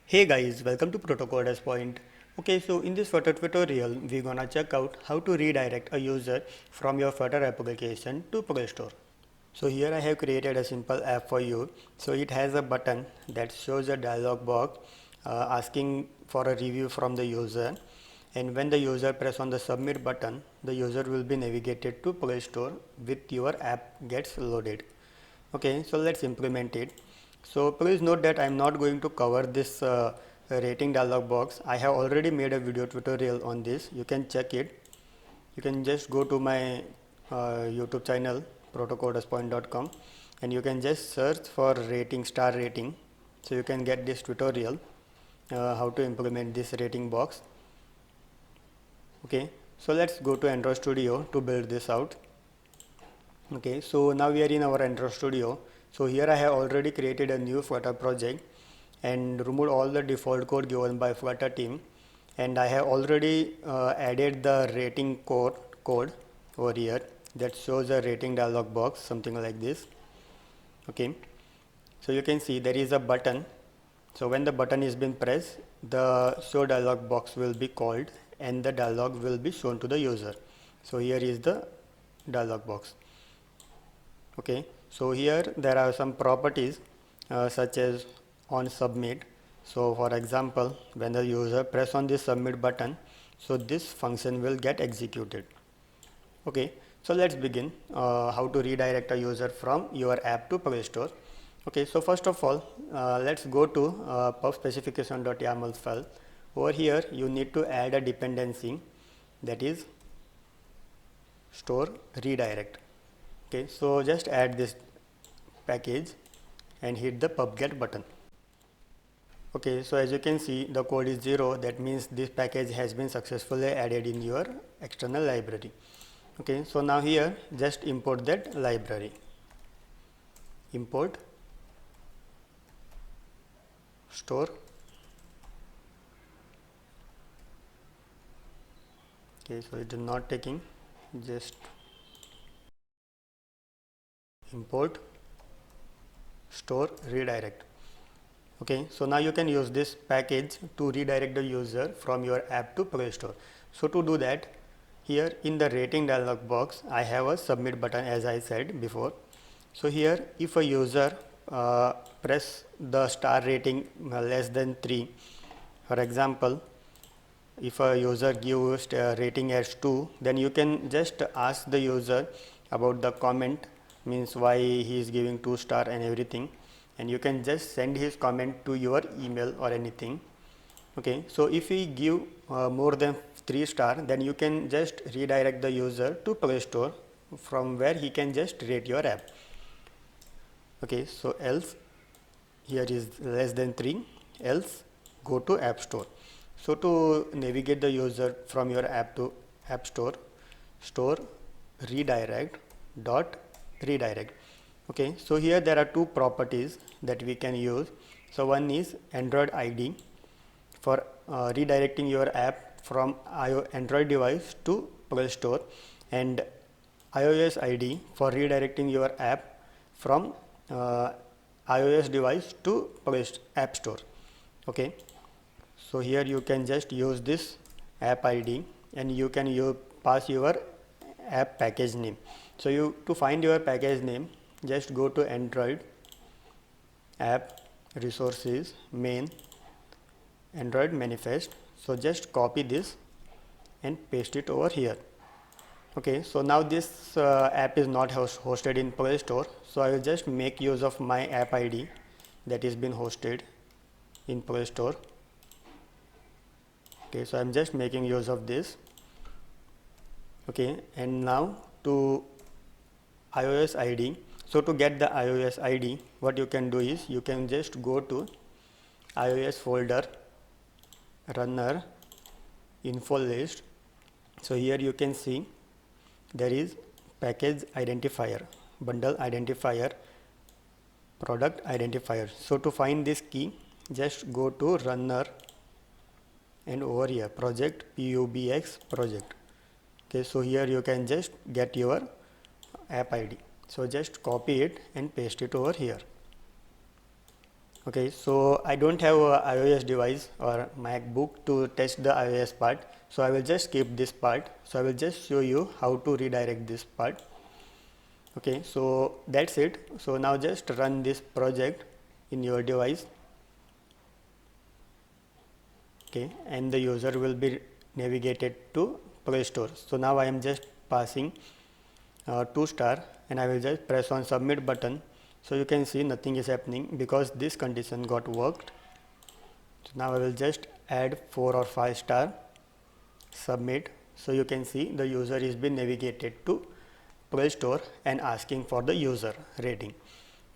Hey guys, welcome to Protocoders Point. Okay, so in this Flutter tutorial, we're gonna check out how to redirect a user from your Flutter application to Play Store. So here I have created a simple app for you. So it has a button that shows a dialog box asking for a review from the user. And when the user press on the submit button, the user will be navigated to Play Store with your app gets loaded. Okay, so let's implement it. So please note that I am not going to cover this rating dialog box. I have already made a video tutorial on this. You can check it. You can just go to my YouTube channel protocodaspoint.com and you can just search for rating star rating. So you can get this tutorial how to implement this rating box. Okay, so let's go to Android Studio to build this out. Okay, so now we are in our Android Studio. So here I have already created a new Flutter project and removed all the default code given by Flutter team, and I have already added the rating code over here that shows a rating dialog box, something like this. Okay, so you can see there is a button. So when the button is been pressed, the show dialog box will be called and the dialog will be shown to the user. So here is the dialog box. Okay, so here there are some properties such as on submit. So for example, when the user press on this submit button, so this function will get executed. Okay, so let's begin how to redirect a user from your app to Play Store. Okay, so first of all, let's go to pub specification.yaml file. Over here you need to add a dependency, that is store redirect. Okay, so just add this package and hit the pub get button. Okay, so as you can see the code is 0, that means this package has been successfully added in your external library. Okay, so now here just import that library. Import store. Okay, so it is not taking, just import store redirect. Okay, so now you can use this package to redirect the user from your app to Play Store. So to do that, here in the rating dialog box I have a submit button, as I said before. So here if a user press the star rating less than 3, for example if a user gives rating as 2, then you can just ask the user about the comment, means why he is giving 2 star and everything, and you can just send his comment to your email or anything. Okay, so if he give more than 3 star, then you can just redirect the user to Play Store from where he can just rate your app. Okay, so else here is less than 3, else go to App Store. So to navigate the user from your app to App Store, store redirect dot redirect. Okay, so here there are two properties that we can use. So one is Android ID for redirecting your app from Android device to Play Store, and iOS ID for redirecting your app from iOS device to App Store. Okay, so here you can just use this app ID and you can pass your app package name. So you to find your package name, just go to Android app resources main Android manifest. So just copy this and paste it over here. Okay, so now this app is not hosted in Play Store, so I will just make use of my app ID that is been hosted in Play Store. Okay, so I am just making use of this. Okay, and now to iOS ID. So to get the iOS ID, what you can do is you can just go to iOS folder, runner, info list. So here you can see there is package identifier, bundle identifier, product identifier. So to find this key, just go to runner and over here project PUBX project. Okay, so here you can just get your app ID. So just copy it and paste it over here. Okay, so I don't have a iOS device or MacBook to test the iOS part, so I will just skip this part. So I will just show you how to redirect this part. Okay, so that's it. So now just run this project in your device. Okay, and the user will be navigated to Play Store. So now I am just passing 2 star, and I will just press on submit button. So you can see nothing is happening because this condition got worked. So now I will just add 4 or 5 star, submit. So you can see the user is been navigated to Play Store and asking for the user rating.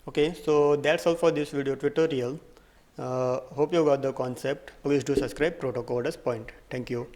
Okay, so that's all for this video tutorial. Hope you got the concept. Please do subscribe Protocoders Point. Thank you.